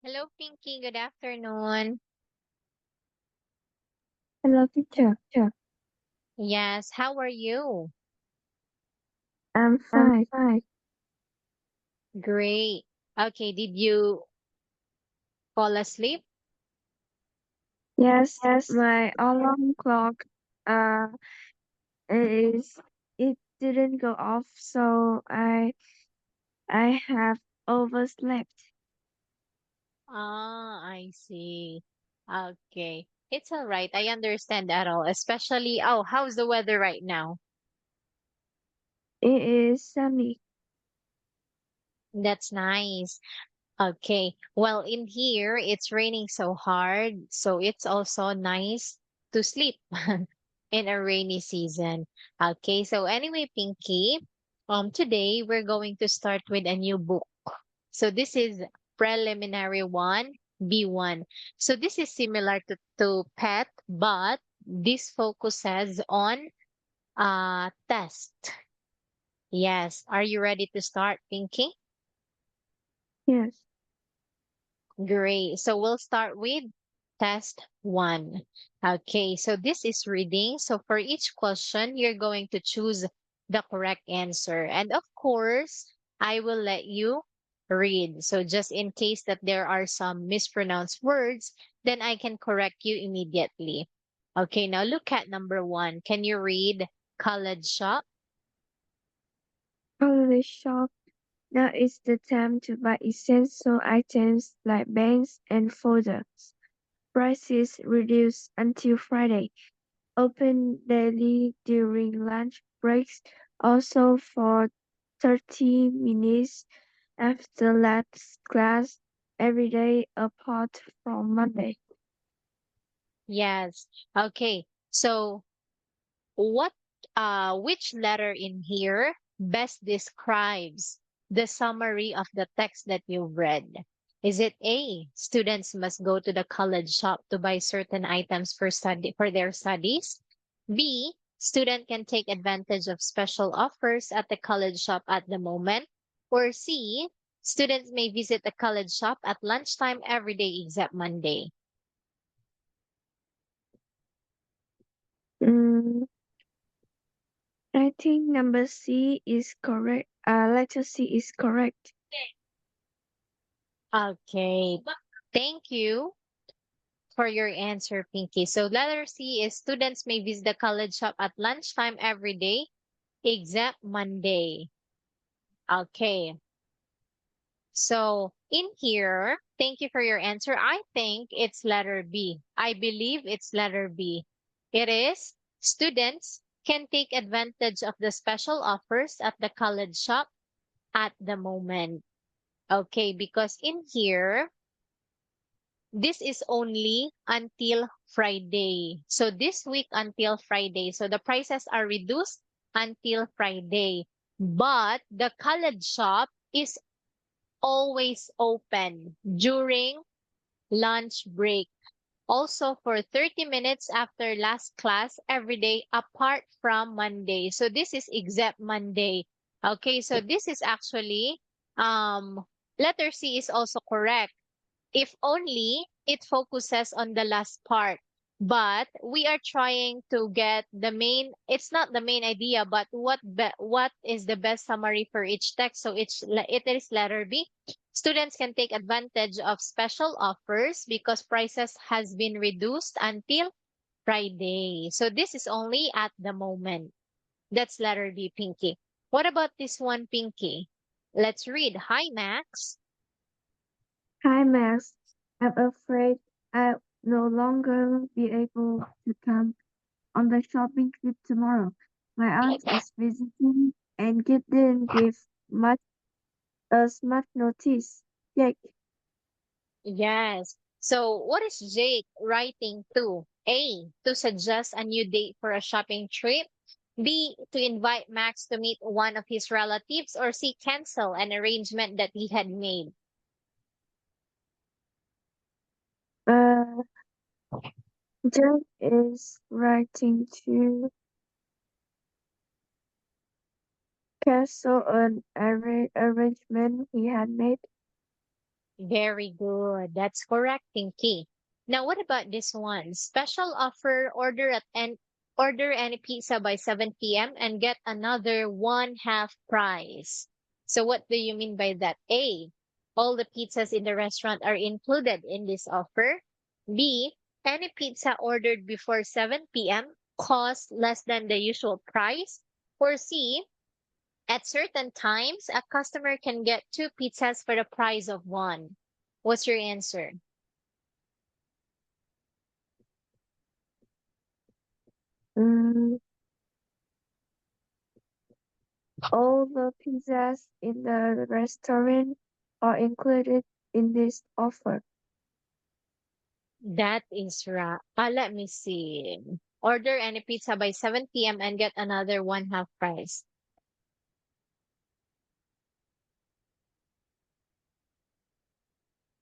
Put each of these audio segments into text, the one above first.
Hello, Pinky. Good afternoon. Hello, teacher. Yes, how are you? I'm fine. Great. Okay, did you fall asleep? Yes, my alarm clock uh is it didn't go off, so I have overslept. Ah, I see. Okay. It's all right. I understand that all. Especially, oh, how's the weather right now? It is sunny. That's nice. Okay. Well, in here, it's raining so hard, so it's also nice to sleep in a rainy season. Okay. So anyway, Pinky, today we're going to start with a new book. So this is preliminary one, B1. So this is similar to PET, but this focuses on test. Yes. Are you ready to start, Pinky? Yes. Great. So we'll start with test one. Okay, so this is reading. So for each question, you're going to choose the correct answer. And of course, I will let you read. So just in case that there are some mispronounced words, then I can correct you immediately. Okay, now look at number one. Can you read college shop? Holiday shop. Now is the time to buy essential items like pens and folders. Prices reduced until Friday. Open daily during lunch breaks. Also for 30 minutes after last class every day apart from Monday. Yes. Okay. So what which letter in here best describes the summary of the text that you've read? Is it A, students must go to the college shop to buy certain items for their studies? B, student can take advantage of special offers at the college shop at the moment? Or C, students may visit the college shop at lunchtime every day except Monday? Mm, I think number C is correct. Letter C is correct. Okay. Thank you for your answer, Pinky. So letter C is students may visit the college shop at lunchtime every day except Monday. Okay. So in here, thank you for your answer. I think it's letter B. I believe it's letter B. It is students can take advantage of the special offers at the college shop at the moment. Okay, because in here, this is only until Friday. So this week until Friday. So the prices are reduced until Friday. But the college shop is always open during lunch break. Also for 30 minutes after last class every day apart from Monday. So this is except Monday. Okay, so this is actually letter C is also correct if only it focuses on the last part. But we are trying to get the main, it's not the main idea, but what is the best summary for each text. So it is letter B. Students can take advantage of special offers because prices has been reduced until Friday. So this is only at the moment. That's letter B, Pinky. What about this one, Pinky? Let's read. Hi, Max. Hi, Max. I'm afraid I'll no longer be able to come on the shopping trip tomorrow. My aunt is visiting and didn't give much us much notice. Yet Yes. So what is Jake writing to? A, to suggest a new date for a shopping trip. B, to invite Max to meet one of his relatives. Or C, cancel an arrangement that he had made. uh, Jack is writing to cancel an arrangement he had made. Very good. That's correct, Pinky. Now, what about this one? Special offer, order any pizza by 7 p.m. and get another one half price. So what do you mean by that? A, all the pizzas in the restaurant are included in this offer. B, any pizza ordered before 7 p.m. costs less than the usual price. Or C, at certain times, a customer can get two pizzas for the price of one. What's your answer? Mm, all the pizzas in the restaurant are included in this offer. That is right. Let me see. Order any pizza by 7 p.m. and get another one half price.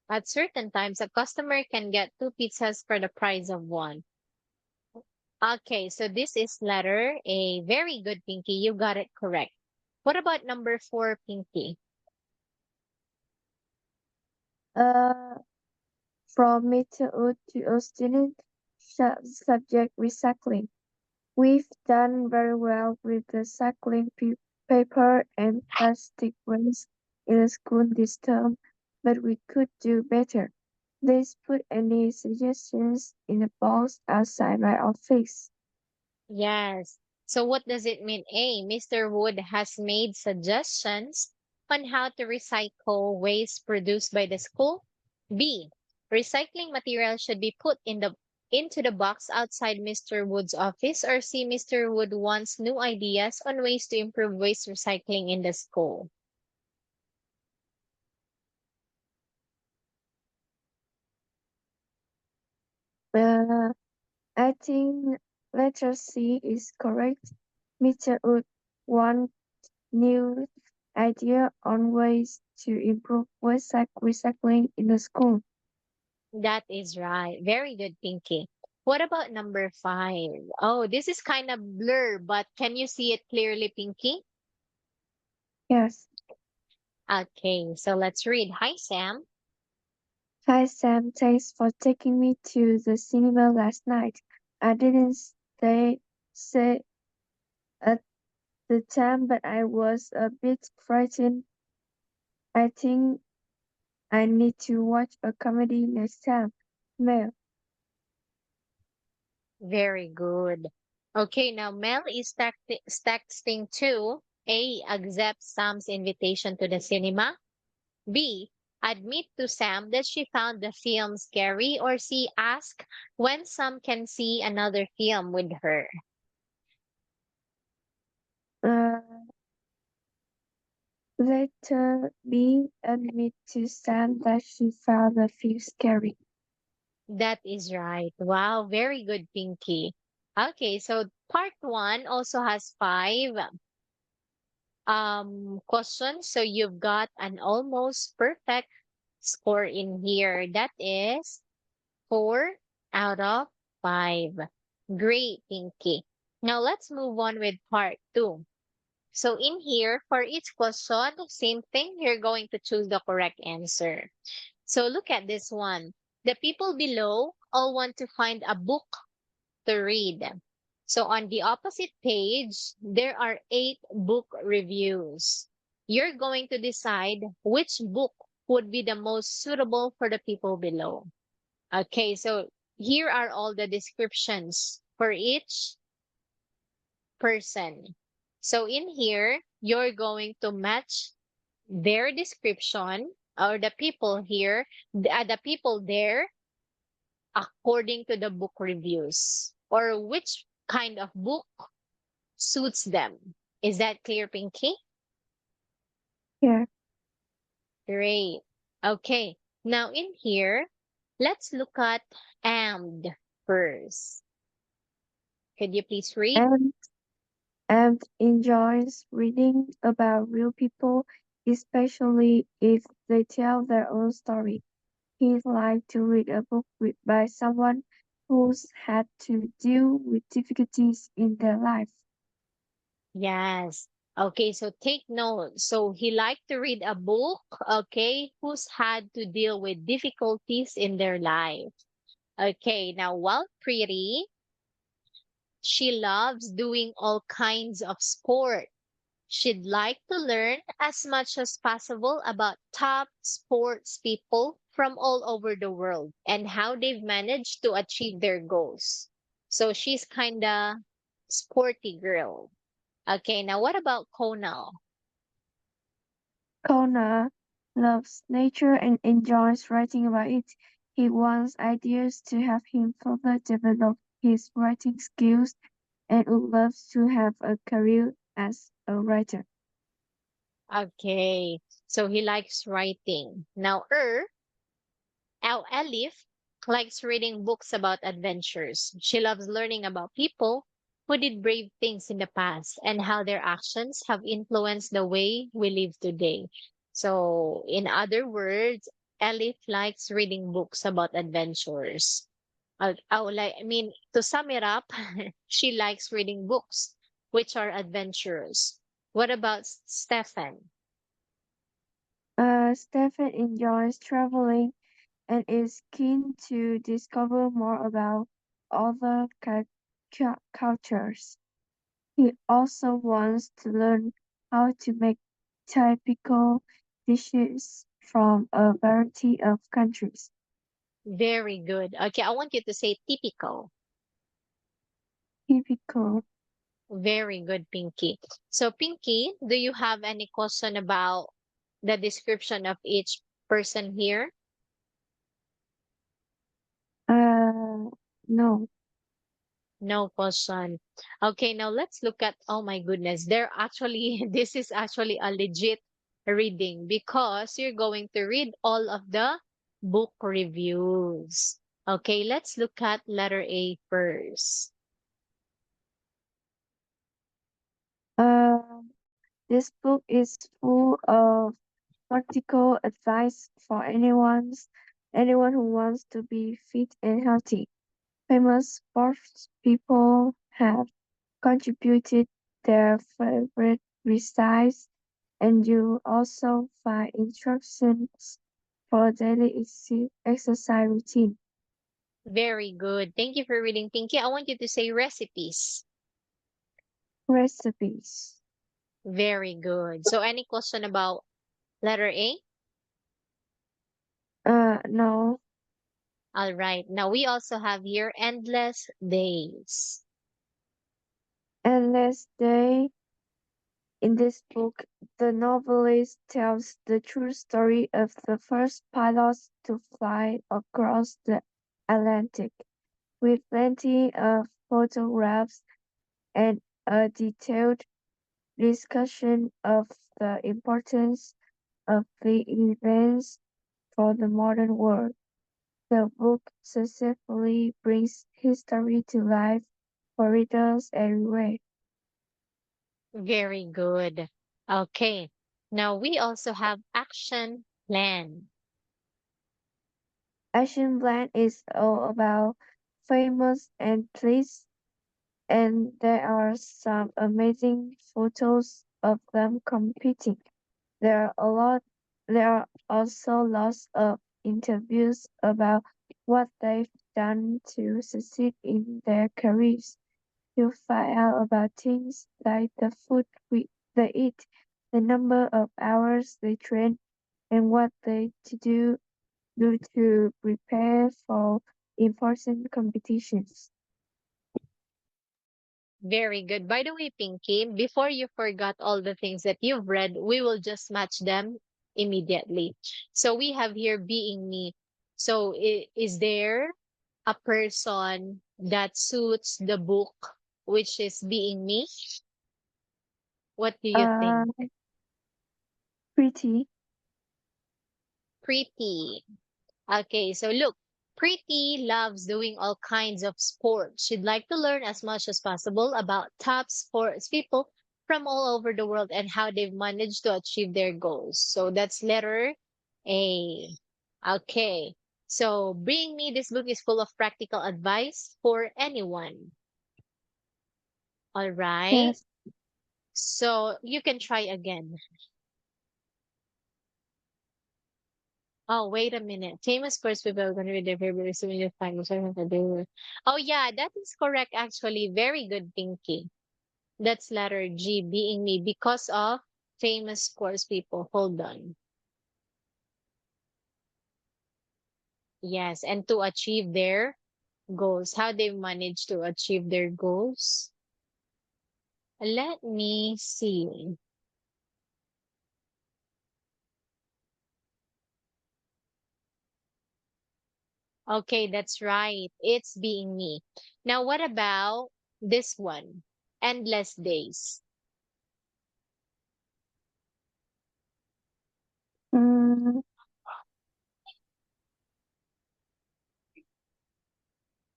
At certain times, a customer can get two pizzas for the price of one. Okay, so this is letter A. Very good, Pinky. You got it correct. What about number four, Pinky? Uh, from meteor to a student subject recycling. We've done very well with the cycling paper and plastic waste in the school this term, but we could do better. Please put any suggestions in the box outside my office. Yes. So what does it mean? A, Mr. Wood has made suggestions on how to recycle waste produced by the school. B, recycling material should be put into the box outside Mr. Wood's office. Or C, Mr. Wood wants new ideas on ways to improve waste recycling in the school. Uh, I think letter C is correct. Mr. Wood want new idea on ways to improve waste recycling in the school. That is right. Very good, Pinky. What about number five? Oh, this is kind of blur, but can you see it clearly, Pinky? Yes. Okay, so let's read. Hi, Sam. Hi Sam, thanks for taking me to the cinema last night. I didn't say at the time, but I was a bit frightened. I think I need to watch a comedy next time. Mel, Very good. Okay, now Mel is texting to A, accept Sam's invitation to the cinema. B, admit to Sam that she found the film scary. Or C, ask when Sam can see another film with her. uh, later B admit to Sam that she found the film scary. That is right. Wow, very good, Pinky. Okay, so part one also has five questions. So you've got an almost perfect score in here. That is 4 out of 5. Great, Pinky. Now let's move on with part two. So in here, for each question, same thing, you're going to choose the correct answer. So look at this one. The people below all want to find a book to read. So on the opposite page, there are 8 book reviews. You're going to decide which book would be the most suitable for the people below. Okay, so here are all the descriptions for each person. So in here, you're going to match their description or the people here, the people there according to the book reviews or which kind of book suits them. Is that clear, Pinky? Yeah, Great. Okay. Now in here, let's look at and first. Could you please read? and and enjoys reading about real people, especially if they tell their own story. He'd like to read a book by someone who's had to deal with difficulties in their life. Yes. Okay, so take note. So he liked to read a book, okay, who's had to deal with difficulties in their life. Okay, now while pretty, she loves doing all kinds of sport. She'd like to learn as much as possible about top sports people from all over the world and how they've managed to achieve their goals. So she's kinda sporty girl. Okay, now what about Konal? Connor loves nature and enjoys writing about it. He wants ideas to help him further develop his writing skills and would love to have a career as a writer. Okay, so he likes writing. Now, Elif likes reading books about adventures. She loves learning about people who did brave things in the past and how their actions have influenced the way we live today. So, in other words, Elif likes reading books about adventures. To sum it up, she likes reading books which are adventurous. What about Stefan? Stephen enjoys traveling and is keen to discover more about other cultures. He also wants to learn how to make typical dishes from a variety of countries. Very good. Okay, I want you to say typical. Typical. Very good, Pinky. So, Pinky, do you have any question about the description of each person here? Uh, no. No question. Okay, now let's look at, oh my goodness, this is actually a legit reading because you're going to read all of the book reviews. Okay, let's look at letter A first. Uh, this book is full of practical advice for anyone who wants to be fit and healthy. Famous sports people have contributed their favorite recipes, and you also find instructions for daily exercise routine. Very good. Thank you for reading, Pinky. I want you to say recipes. Recipes. Very good. So any question about letter A? No. All right. Now we also have here endless days. Endless day. In this book, the novelist tells the true story of the first pilots to fly across the Atlantic, with plenty of photographs and a detailed discussion of the importance of the events for the modern world. The book successfully brings history to life for readers everywhere. Very good. Okay. Now we also have action plan. Action Plan is all about famous athletes, and there are some amazing photos of them competing. There are a lot. There are also lots of interviews about what they've done to succeed in their careers. You'll find out about things like the they eat, the number of hours they train, and what they do to prepare for important competitions. Very good. By the way, Pinky, before you forgot all the things that you've read, we will just match them immediately. So we have here being me. So is there a person that suits the book, which is being me? What do you Uh, think? Pretty. Pretty. Okay, so look, Pretty loves doing all kinds of sports. She'd like to learn as much as possible about top sports people from all over the world and how they've managed to achieve their goals. So that's letter A. Okay. So Bring Me, this book is full of practical advice for anyone. All right. Yes. So you can try again. Oh, wait a minute. Famous sports people are going to be their favorite souvenir find. Oh, yeah, that is correct, actually. Very good, Pinky. That's letter G, being me, because of famous sports people. Hold on. Yes, and to achieve their goals. How they manage to achieve their goals? Let me see. Okay, that's right. It's being me. Now, what about this one? Endless days. Mm,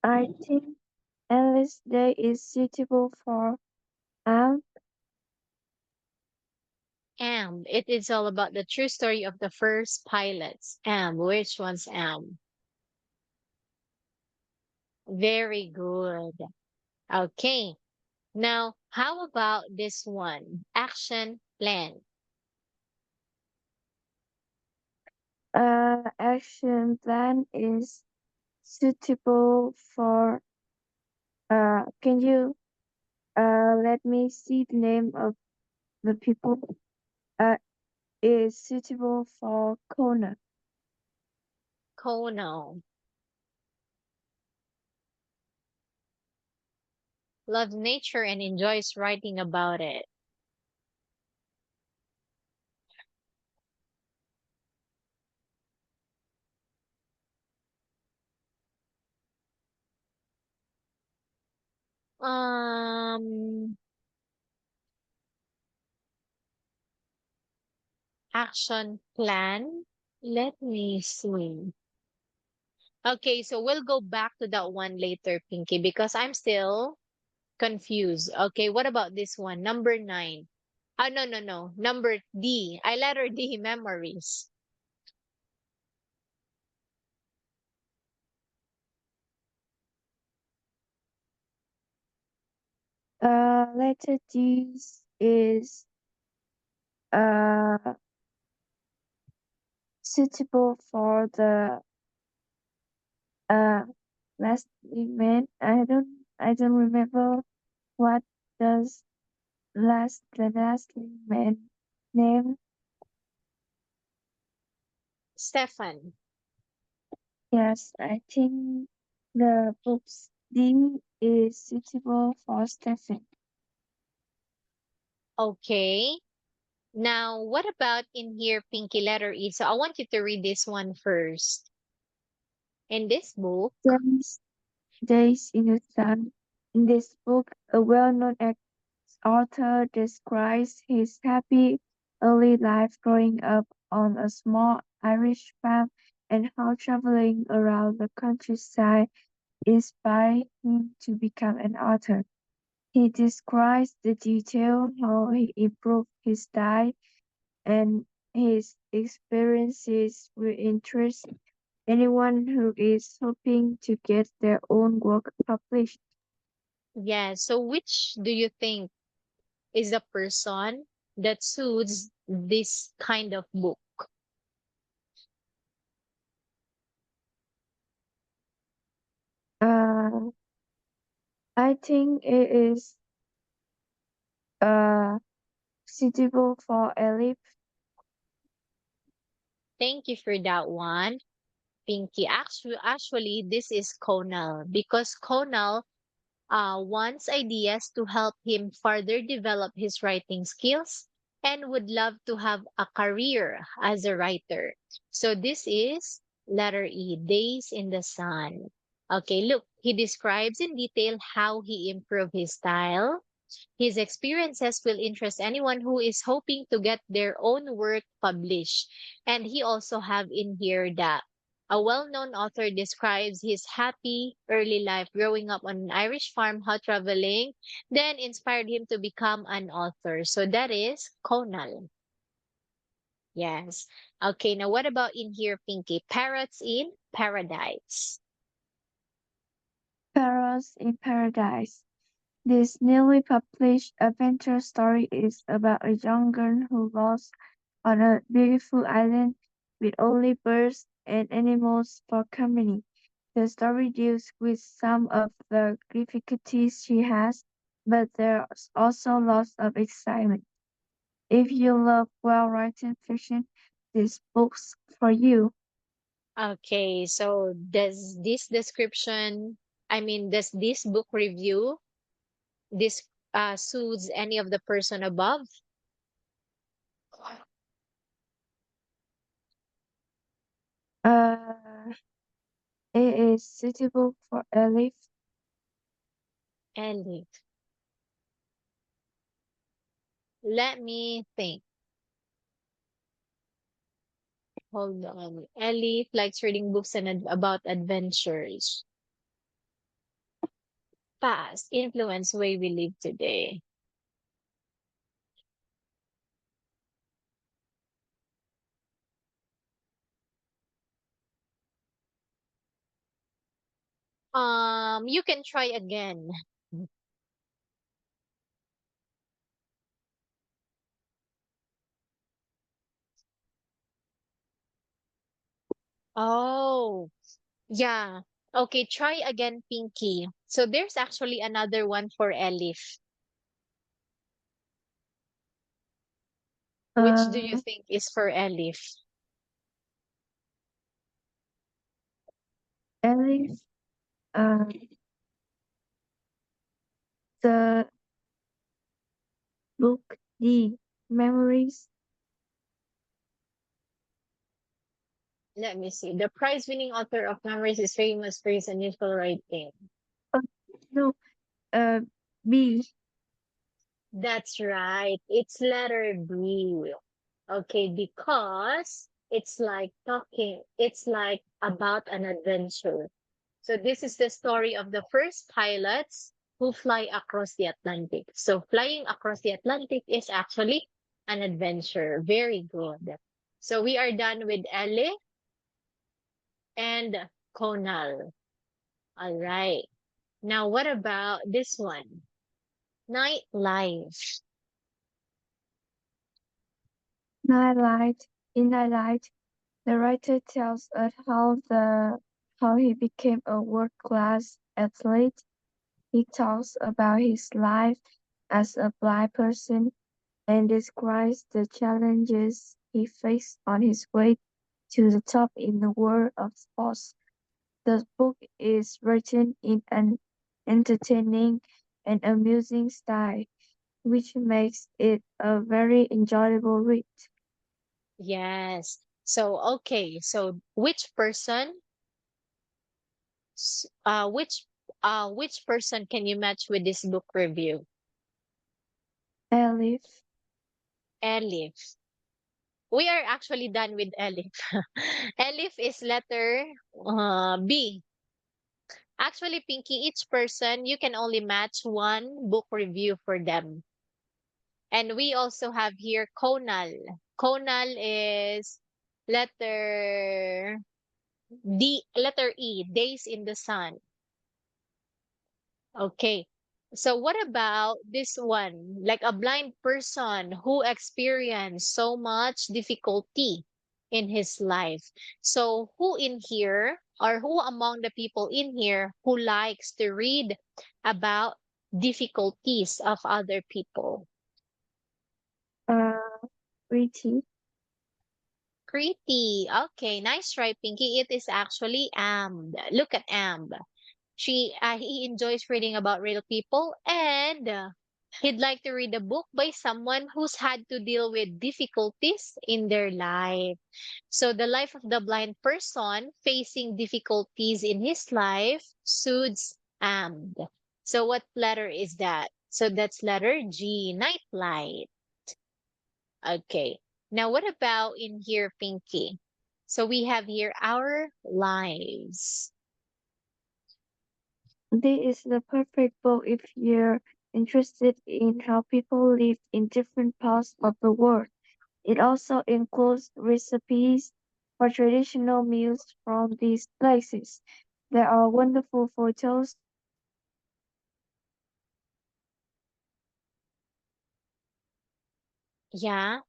I think endless day is suitable for am. Am. It is all about the true story of the first pilots. Am. Which one's Am? Very good. Okay. Now, how about this one? Action plan. Action plan is suitable for can you let me see the name of the people? Uh, is suitable for Kona. Kono. Loves nature and enjoys writing about it. Um, Action plan. Let me see. Okay, so we'll go back to that one later, Pinky, because I'm still confused. Okay, what about this one? Number nine. Oh, no, no, no. Number D. I letter D, memories. Letter D is uh suitable for the uh last man. I don't remember what does the last man name. Stefan. Yes, I think the book's D is suitable for Stephen. Okay. Now, what about in here, Pinky letter E? So I want you to read this one first. In this book, James Days in the Sun. In this book, a well-known author describes his happy early life growing up on a small Irish farm and how traveling around the countryside inspired him to become an author. He describes the detail how he improved his diet and his experiences will interest anyone who is hoping to get their own work published. yeah. So which do you think is the person that suits this kind of book? Uh, I think it is uh, suitable for Elif. Thank you for that one, Pinky. Actually, this is Conal because Conal wants ideas to help him further develop his writing skills and would love to have a career as a writer. So this is letter E, Days in the Sun. Okay, look, he describes in detail how he improved his style. His experiences will interest anyone who is hoping to get their own work published. And he also have in here that a well-known author describes his happy early life growing up on an Irish farm, how traveling then inspired him to become an author. So that is Conal. Yes. Okay, now what about in here, Pinky? Parrots in Paradise. Parrots in Paradise. This newly published adventure story is about a young girl who lost on a beautiful island with only birds and animals for company. The story deals with some of the difficulties she has, but there's also lots of excitement. If you love well-written fiction, this book's for you. Okay, so does this book review this suits any of the person above? Uh, it is suitable for Elif. Ellie, let me think. Hold on. Ellie likes reading books and about adventures. Past influence way we live today. You can try again. Oh, yeah. Okay, try again, Pinky. So there's actually another one for Elif. Which do you Uh, think is for Elif? Elif, uh, the book, The Memories. Let me see. The prize-winning author of Memories is famous for his unusual writing. Oh, no, uh, B. That's right. It's letter B. Okay, because it's like about an adventure. So this is the story of the first pilots who fly across the Atlantic. So flying across the Atlantic is actually an adventure. Very good. So we are done with Ellie and Conal. All right. Now what about this one? Nightlife. Nightlight. In Nightlight, the writer tells us how he became a world-class athlete. He talks about his life as a blind person and describes the challenges he faced on his way to the top in the world of sports. The book is written in an entertaining and amusing style, which makes it a very enjoyable read. Yes. So okay. So s- uh which which person can you match with this book review? Elif, Elif. We are actually done with Elif. Elif is letter B. Actually, Pinky, each person you can only match one book review for them. And we also have here Konal. Konal is letter letter E, Days in the Sun. Okay. So what about this one? Like a blind person who experienced so much difficulty in his life. So who in here or who among the people in here who likes to read about difficulties of other people? uh, Pretty. Pretty. Okay, nice try, Pinky. It is actually Amb. Look at Amb. He enjoys reading about real people and he'd like to read a book by someone who's had to deal with difficulties in their life. So the life of the blind person facing difficulties in his life suits Amb. So what letter is that? So that's letter G, nightlight. Okay. Now what about in here, Pinky? So we have here our lives. This is the perfect book if you're interested in how people live in different parts of the world. It also includes recipes for traditional meals from these places. There are wonderful photos Yeah.